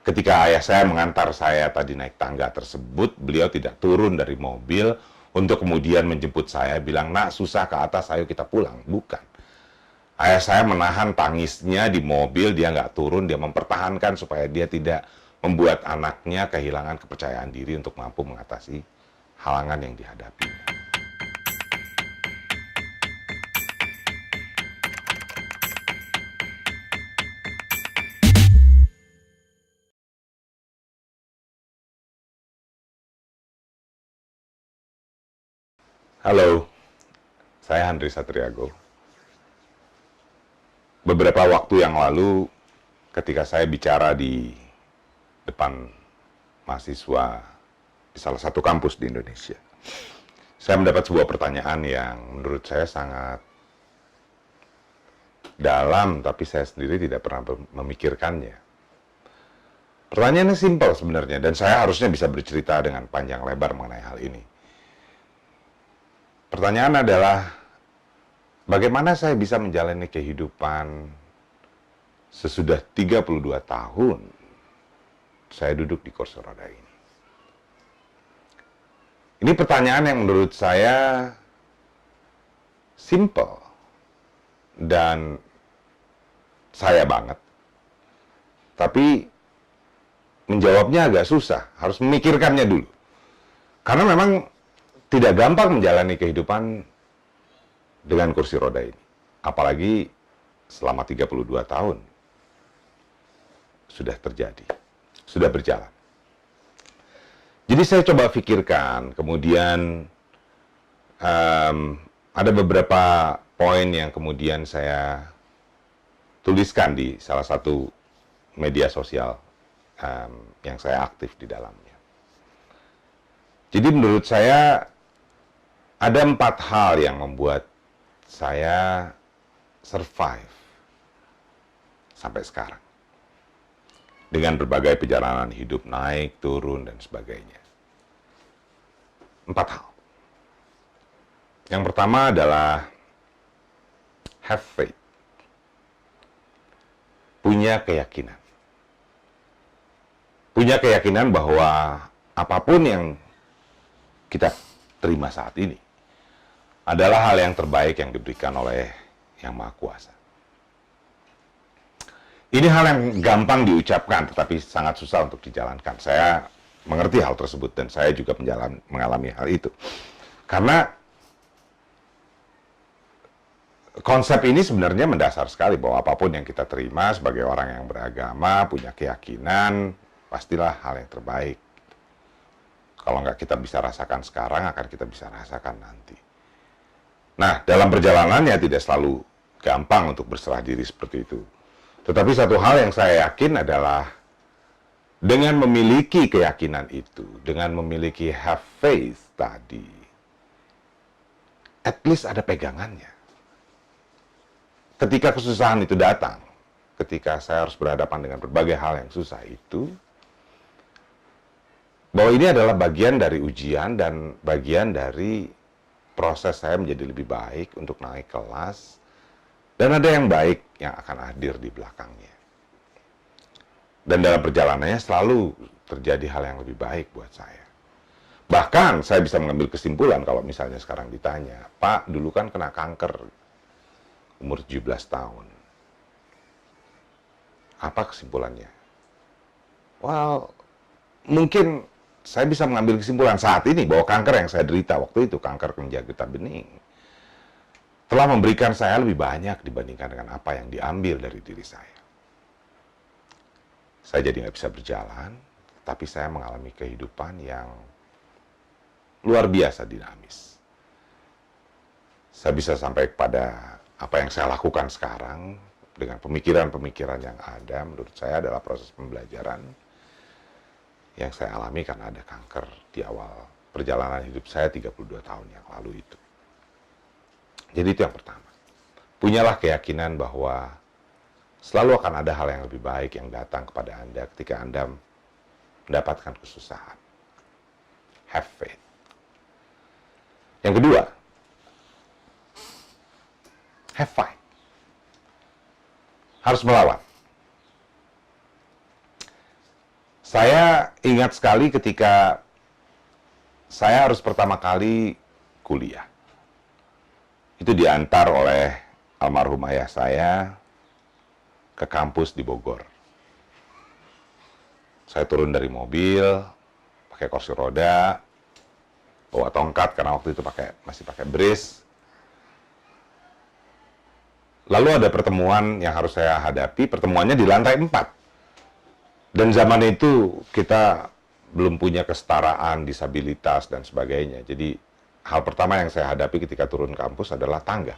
ketika ayah saya mengantar saya tadi naik tangga tersebut, beliau tidak turun dari mobil untuk kemudian menjemput saya, bilang, "Nak, susah ke atas, ayo kita pulang." Bukan. Ayah saya menahan tangisnya di mobil, dia nggak turun, dia mempertahankan supaya dia tidak membuat anaknya kehilangan kepercayaan diri untuk mampu mengatasi halangan yang dihadapi. Halo, saya Andri Satriago. Beberapa waktu yang lalu, ketika saya bicara di depan mahasiswa di salah satu kampus di Indonesia, saya mendapat sebuah pertanyaan yang menurut saya sangat dalam, tapi saya sendiri tidak pernah memikirkannya. Pertanyaannya simpel sebenarnya, dan saya harusnya bisa bercerita dengan panjang lebar mengenai hal ini. Pertanyaan adalah, bagaimana saya bisa menjalani kehidupan sesudah 32 tahun saya duduk di kursi roda ini? Ini pertanyaan yang menurut saya simple dan saya banget. Tapi menjawabnya agak susah, harus memikirkannya dulu. Karena memang tidak gampang menjalani kehidupan dengan kursi roda ini. Apalagi selama 32 tahun sudah terjadi, sudah berjalan. Jadi saya coba pikirkan, kemudian ada beberapa poin yang kemudian saya tuliskan di salah satu media sosial yang saya aktif di dalamnya. Jadi menurut saya ada 4 hal yang membuat saya survive sampai sekarang. Dengan berbagai perjalanan hidup, naik, turun, dan sebagainya. 4 hal. Yang pertama adalah have faith. Punya keyakinan. Punya keyakinan bahwa apapun yang kita terima saat ini adalah hal yang terbaik yang diberikan oleh Yang Maha Kuasa. Ini hal yang gampang diucapkan, tetapi sangat susah untuk dijalankan. Saya mengerti hal tersebut, dan saya juga mengalami hal itu. Karena konsep ini sebenarnya mendasar sekali, bahwa apapun yang kita terima sebagai orang yang beragama, punya keyakinan, pastilah hal yang terbaik. Kalau nggak kita bisa rasakan sekarang, akan kita bisa rasakan nanti. Nah, dalam perjalanannya tidak selalu gampang untuk berserah diri seperti itu. Tetapi satu hal yang saya yakin adalah dengan memiliki keyakinan itu, dengan memiliki have faith tadi, at least ada pegangannya. Ketika kesusahan itu datang, ketika saya harus berhadapan dengan berbagai hal yang susah itu, bahwa ini adalah bagian dari ujian dan bagian dari proses saya menjadi lebih baik untuk naik kelas, dan ada yang baik yang akan hadir di belakangnya. Dan dalam perjalanannya selalu terjadi hal yang lebih baik buat saya. Bahkan saya bisa mengambil kesimpulan kalau misalnya sekarang ditanya, "Pak, dulu kan kena kanker umur 17 tahun. Apa kesimpulannya?" Well, mungkin saya bisa mengambil kesimpulan saat ini bahwa kanker yang saya derita waktu itu, kanker kelenjar getah bening, telah memberikan saya lebih banyak dibandingkan dengan apa yang diambil dari diri saya. Saya jadi nggak bisa berjalan, tapi saya mengalami kehidupan yang luar biasa dinamis. Saya bisa sampai kepada apa yang saya lakukan sekarang dengan pemikiran-pemikiran yang ada, menurut saya adalah proses pembelajaran yang saya alami karena ada kanker di awal perjalanan hidup saya 32 tahun yang lalu itu. Jadi itu yang pertama. Punyalah keyakinan bahwa selalu akan ada hal yang lebih baik yang datang kepada Anda ketika Anda mendapatkan kesusahan. Have faith. Yang kedua, have fight. Harus melawan. Saya ingat sekali ketika saya harus pertama kali kuliah. Itu diantar oleh almarhum ayah saya ke kampus di Bogor. Saya turun dari mobil, pakai kursi roda, bawa tongkat karena waktu itu masih pakai brace. Lalu ada pertemuan yang harus saya hadapi, pertemuannya di lantai 4. Dan zaman itu kita belum punya kesetaraan, disabilitas, dan sebagainya. Jadi hal pertama yang saya hadapi ketika turun kampus adalah tangga.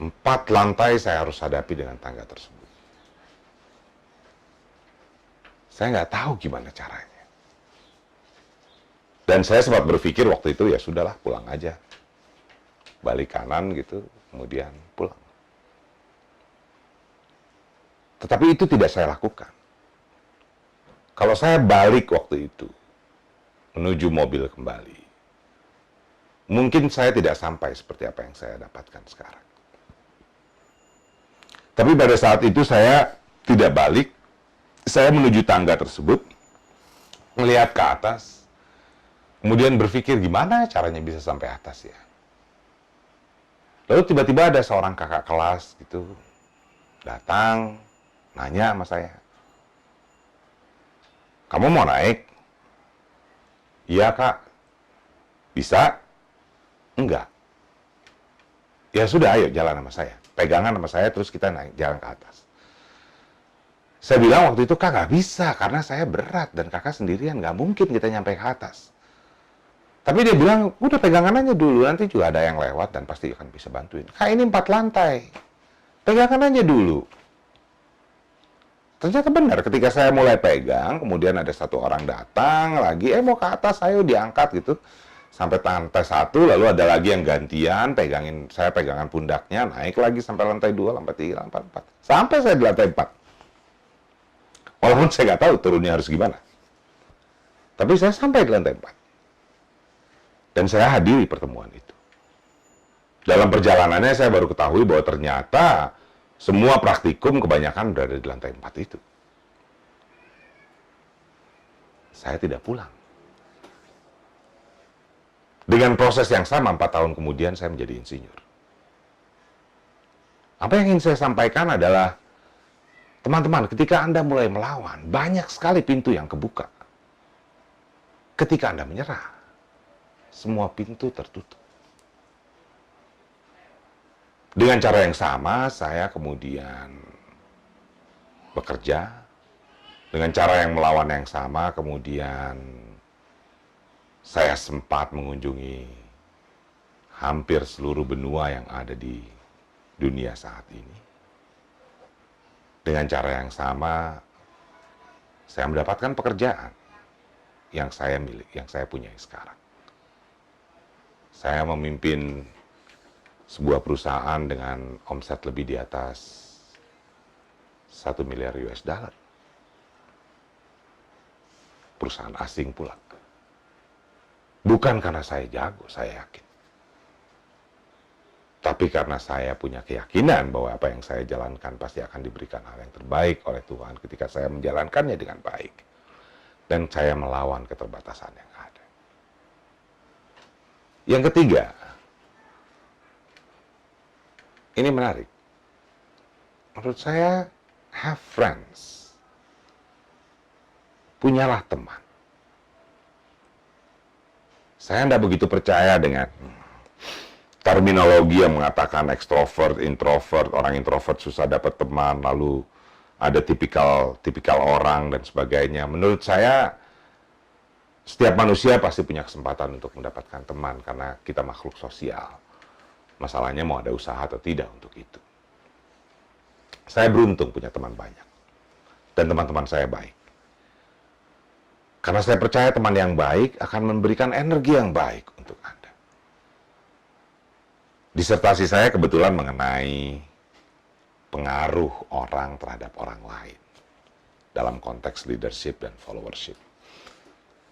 4 lantai saya harus hadapi dengan tangga tersebut. Saya nggak tahu gimana caranya. Dan saya sempat berpikir waktu itu, ya sudahlah, pulang aja. Balik kanan gitu, kemudian pulang. Tetapi itu tidak saya lakukan. Kalau saya balik waktu itu, menuju mobil kembali, mungkin saya tidak sampai seperti apa yang saya dapatkan sekarang. Tapi pada saat itu saya tidak balik, saya menuju tangga tersebut, melihat ke atas, kemudian berpikir gimana caranya bisa sampai atas ya. Lalu tiba-tiba ada seorang kakak kelas gitu, datang, nanya sama saya, "Kamu mau naik?" "Iya kak." "Bisa?" "Enggak." "Ya sudah, ayo jalan sama saya. Pegangan sama saya, terus kita naik jalan ke atas." Saya bilang waktu itu, "Kak, nggak bisa, karena saya berat, dan kakak sendirian, nggak mungkin kita nyampe ke atas." Tapi dia bilang, "Udah pegangan aja dulu, nanti juga ada yang lewat, dan pasti akan bisa bantuin. Kak, ini 4 lantai. Pegangan aja dulu." Ternyata benar, ketika saya mulai pegang, kemudian ada satu orang datang lagi, mau ke atas, ayo diangkat gitu. Sampai lantai 1, lalu ada lagi yang gantian, saya pegangan pundaknya, naik lagi sampai lantai 2, lantai 3, lantai 4. Sampai saya di lantai 4. Walaupun saya nggak tahu turunnya harus gimana. Tapi saya sampai di lantai 4. Dan saya hadiri pertemuan itu. Dalam perjalanannya saya baru ketahui bahwa ternyata semua praktikum kebanyakan berada di lantai 4 itu. Saya tidak pulang. Dengan proses yang sama, 4 tahun kemudian saya menjadi insinyur. Apa yang ingin saya sampaikan adalah, teman-teman, ketika Anda mulai melawan, banyak sekali pintu yang kebuka. Ketika Anda menyerah, semua pintu tertutup. Dengan cara yang sama, saya kemudian bekerja. Dengan cara yang melawan yang sama, kemudian saya sempat mengunjungi hampir seluruh benua yang ada di dunia saat ini. Dengan cara yang sama, saya mendapatkan pekerjaan yang saya punya sekarang. Saya memimpin sebuah perusahaan dengan omset lebih di atas 1 miliar US dollar. Perusahaan asing pula. Bukan karena saya jago, saya yakin. Tapi karena saya punya keyakinan bahwa apa yang saya jalankan pasti akan diberikan hal yang terbaik oleh Tuhan ketika saya menjalankannya dengan baik. Dan saya melawan keterbatasan yang ada. Yang ketiga, ini menarik. Menurut saya, have friends. Punyalah teman. Saya tidak begitu percaya dengan terminologi yang mengatakan ekstrovert, introvert, orang introvert susah dapat teman, lalu ada tipikal orang dan sebagainya. Menurut saya, setiap manusia pasti punya kesempatan untuk mendapatkan teman karena kita makhluk sosial. Masalahnya mau ada usaha atau tidak untuk itu. Saya beruntung punya teman banyak. Dan teman-teman saya baik. Karena saya percaya teman yang baik akan memberikan energi yang baik untuk Anda. Disertasi saya kebetulan mengenai pengaruh orang terhadap orang lain. Dalam konteks leadership dan followership.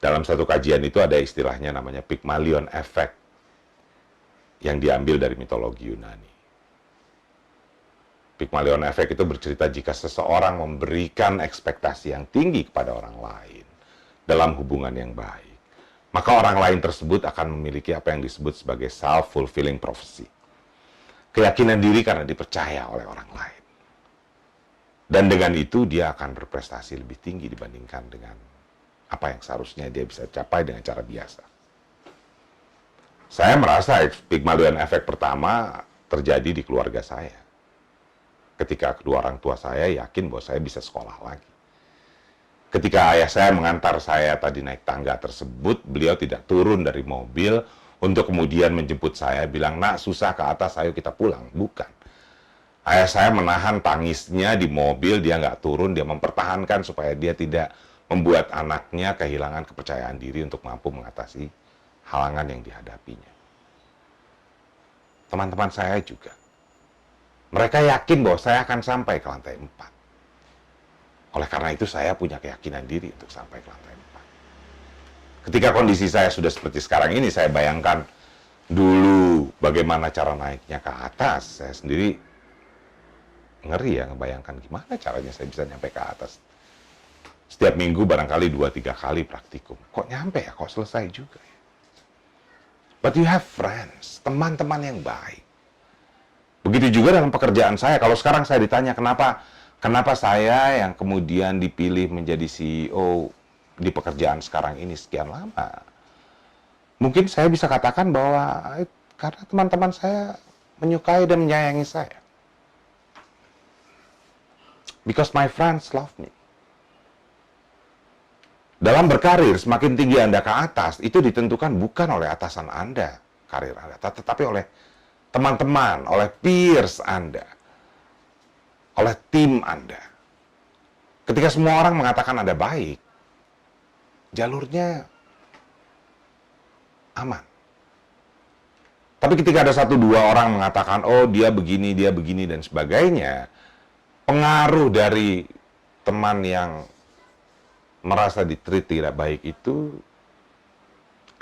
Dalam satu kajian itu ada istilahnya namanya Pygmalion Effect. Yang diambil dari mitologi Yunani. Pygmalion Effect itu bercerita jika seseorang memberikan ekspektasi yang tinggi kepada orang lain dalam hubungan yang baik, maka orang lain tersebut akan memiliki apa yang disebut sebagai self-fulfilling prophecy. Keyakinan diri karena dipercaya oleh orang lain. Dan dengan itu dia akan berprestasi lebih tinggi dibandingkan dengan apa yang seharusnya dia bisa capai dengan cara biasa. Saya merasa Pygmalion Effect pertama terjadi di keluarga saya. Ketika kedua orang tua saya yakin bahwa saya bisa sekolah lagi. Ketika ayah saya mengantar saya tadi naik tangga tersebut, beliau tidak turun dari mobil untuk kemudian menjemput saya, bilang, "Nak, susah ke atas, ayo kita pulang." Bukan. Ayah saya menahan tangisnya di mobil, dia nggak turun, dia mempertahankan supaya dia tidak membuat anaknya kehilangan kepercayaan diri untuk mampu mengatasi halangan yang dihadapinya. Teman-teman saya juga. Mereka yakin bahwa saya akan sampai ke lantai 4. Oleh karena itu saya punya keyakinan diri untuk sampai ke lantai 4. Ketika kondisi saya sudah seperti sekarang ini, saya bayangkan dulu bagaimana cara naiknya ke atas. Saya sendiri ngeri ya, ngebayangkan gimana caranya saya bisa nyampe ke atas. Setiap minggu barangkali 2-3 kali praktikum. Kok nyampe ya? Kok selesai juga ya? But you have friends, teman-teman yang baik. Begitu juga dalam pekerjaan saya. Kalau sekarang saya ditanya kenapa saya yang kemudian dipilih menjadi CEO di pekerjaan sekarang ini sekian lama. Mungkin saya bisa katakan bahwa karena teman-teman saya menyukai dan menyayangi saya. Because my friends love me. Dalam berkarir, semakin tinggi Anda ke atas, itu ditentukan bukan oleh atasan Anda, karir Anda, tetapi oleh teman-teman, oleh peers Anda, oleh tim Anda. Ketika semua orang mengatakan Anda baik, jalurnya aman. Tapi ketika ada 1-2 orang mengatakan, oh dia begini, dan sebagainya, pengaruh dari teman yang merasa di-treat tidak baik itu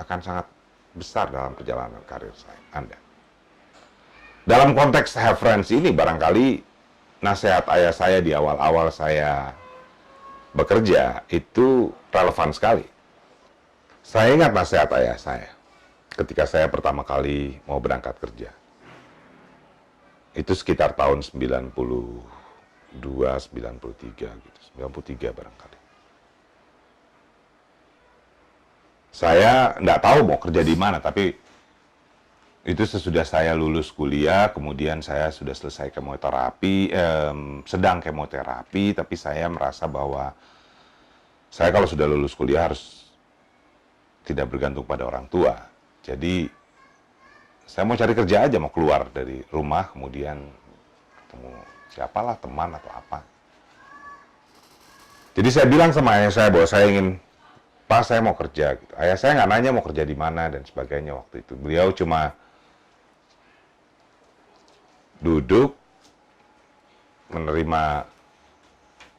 akan sangat besar dalam perjalanan karir Anda. Dalam konteks have friends ini, barangkali nasihat ayah saya di awal-awal saya bekerja itu relevan sekali. Saya ingat nasihat ayah saya ketika saya pertama kali mau berangkat kerja. Itu sekitar tahun 92, 93 gitu, 93 barangkali. Saya nggak tahu mau kerja di mana, tapi itu sesudah saya lulus kuliah, kemudian saya sudah selesai kemoterapi, sedang kemoterapi, tapi saya merasa bahwa saya kalau sudah lulus kuliah harus tidak bergantung pada orang tua. Jadi, saya mau cari kerja aja, mau keluar dari rumah, kemudian ketemu siapalah, teman atau apa. Jadi saya bilang sama ayah saya bahwa saya ingin, Pak, saya mau kerja. Gitu. Ayah saya nggak nanya mau kerja di mana dan sebagainya waktu itu. Beliau cuma duduk, menerima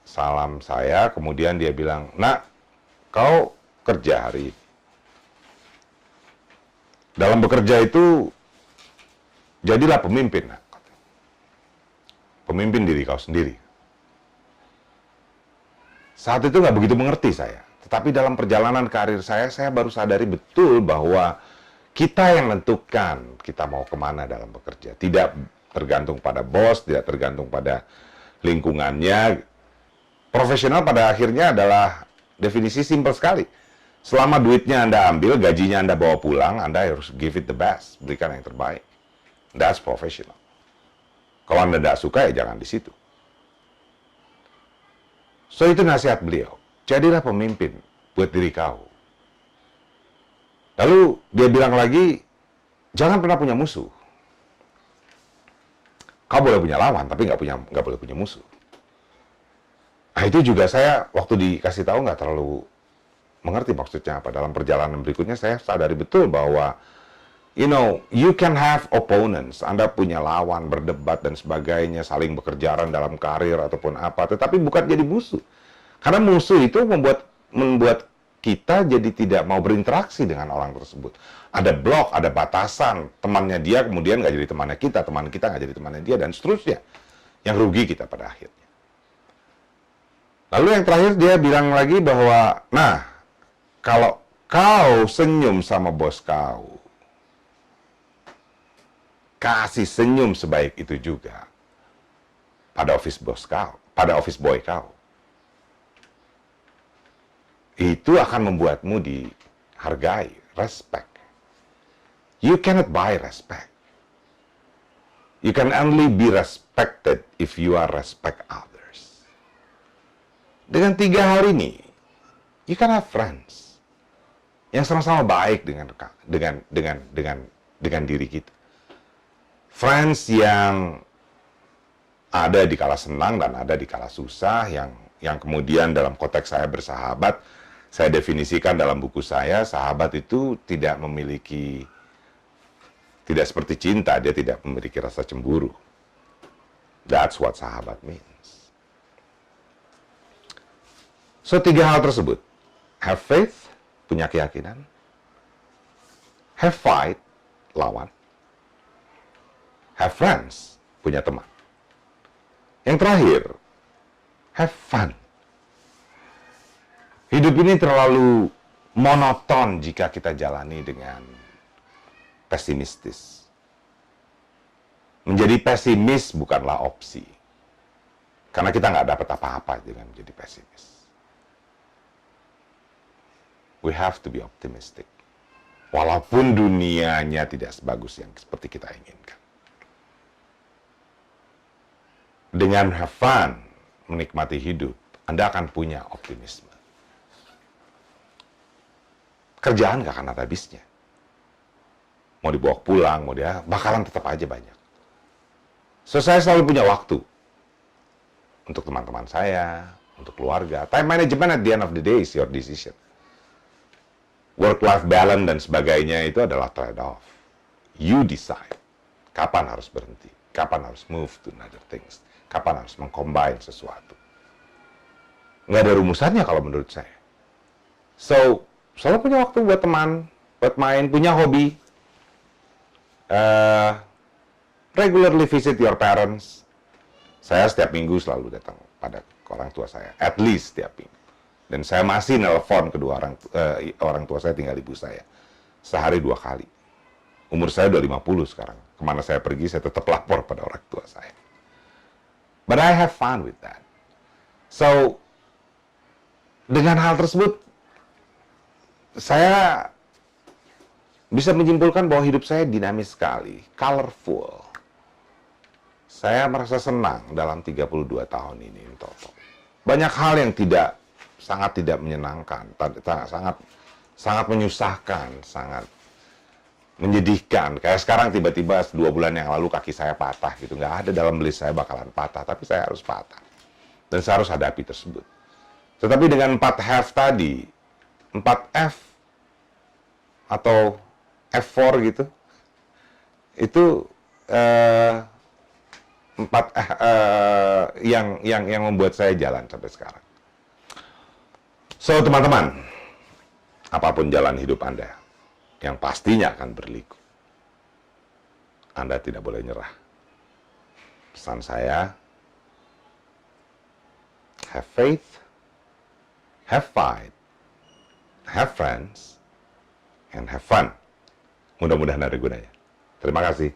salam saya, kemudian dia bilang, "Nak, kau kerja hari ini. Dalam bekerja itu, jadilah pemimpin, Nak. Pemimpin diri kau sendiri." Saat itu nggak begitu mengerti saya. Tetapi dalam perjalanan karir saya baru sadari betul bahwa kita yang menentukan kita mau kemana dalam bekerja. Tidak tergantung pada bos, tidak tergantung pada lingkungannya. Profesional pada akhirnya adalah definisi simpel sekali. Selama duitnya Anda ambil, gajinya Anda bawa pulang, Anda harus give it the best, berikan yang terbaik. That's professional. Kalau Anda tidak suka, ya jangan di situ. So, itu nasihat beliau. Jadilah pemimpin buat diri kau. Lalu dia bilang lagi, jangan pernah punya musuh. Kau boleh punya lawan, tapi nggak boleh punya musuh. Nah, itu juga saya waktu dikasih tahu nggak terlalu mengerti maksudnya apa. Dalam perjalanan berikutnya saya sadari betul bahwa, you can have opponents. Anda punya lawan, berdebat dan sebagainya, saling bekerjaan dalam karir ataupun apa, tetapi bukan jadi musuh. Karena musuh itu membuat kita jadi tidak mau berinteraksi dengan orang tersebut. Ada blok, ada batasan. Temannya dia kemudian nggak jadi temannya kita, teman kita nggak jadi temannya dia, dan seterusnya. Yang rugi kita pada akhirnya. Lalu yang terakhir dia bilang lagi bahwa, nah, kalau kau senyum sama bos kau, kasih senyum sebaik itu juga pada office bos kau, pada office boy kau. Itu akan membuatmu dihargai, respect. You cannot buy respect. You can only be respected if you are respect others. Dengan 3 hal ini, you can have friends yang sama-sama baik dengan diri kita. Friends yang ada di kala senang dan ada di kala susah, yang kemudian dalam konteks saya bersahabat, saya definisikan dalam buku saya, sahabat itu tidak seperti cinta, dia tidak memiliki rasa cemburu. That's what sahabat means. So 3 hal tersebut, have faith, punya keyakinan, have fight, lawan, have friends, punya teman. Yang terakhir, have fun. Hidup ini terlalu monoton jika kita jalani dengan pesimistis. Menjadi pesimis bukanlah opsi. Karena kita nggak dapat apa-apa dengan menjadi pesimis. We have to be optimistic. Walaupun dunianya tidak sebagus yang seperti kita inginkan. Dengan have fun, menikmati hidup, Anda akan punya optimisme. Kerjaan nggak akan ada habisnya. Mau dibawa pulang, bakalan tetap aja banyak. So, saya selalu punya waktu untuk teman-teman saya, untuk keluarga. Time management at the end of the day is your decision. Work-life balance dan sebagainya itu adalah trade-off. You decide kapan harus berhenti, kapan harus move to another things, kapan harus mengcombine sesuatu. Nggak ada rumusannya kalau menurut saya. So, selalu punya waktu buat teman, buat main, punya hobi. Regularly visit your parents. Saya setiap minggu selalu datang pada orang tua saya, at least setiap minggu. Dan saya masih nelpon kedua orang tua saya, tinggal ibu saya. Sehari 2 kali. Umur saya udah 50 sekarang. Kemana saya pergi, saya tetap lapor pada orang tua saya. But I have fun with that. So, dengan hal tersebut, saya bisa menyimpulkan bahwa hidup saya dinamis sekali, colorful. Saya merasa senang dalam 32 tahun ini, Toto. Banyak hal yang sangat tidak menyenangkan, sangat menyusahkan, sangat menyedihkan. Kayak sekarang tiba-tiba 2 bulan yang lalu kaki saya patah gitu. Nggak ada dalam list saya bakalan patah, tapi saya harus patah. Dan saya harus hadapi tersebut. Tetapi dengan 4 have tadi, 4F atau F4 gitu, itu 4 yang membuat saya jalan sampai sekarang. So, teman-teman, apapun jalan hidup Anda, yang pastinya akan berliku, Anda tidak boleh nyerah. Pesan saya, have faith, have fight, have friends, and have fun. Mudah-mudahan ada gunanya. Terima kasih.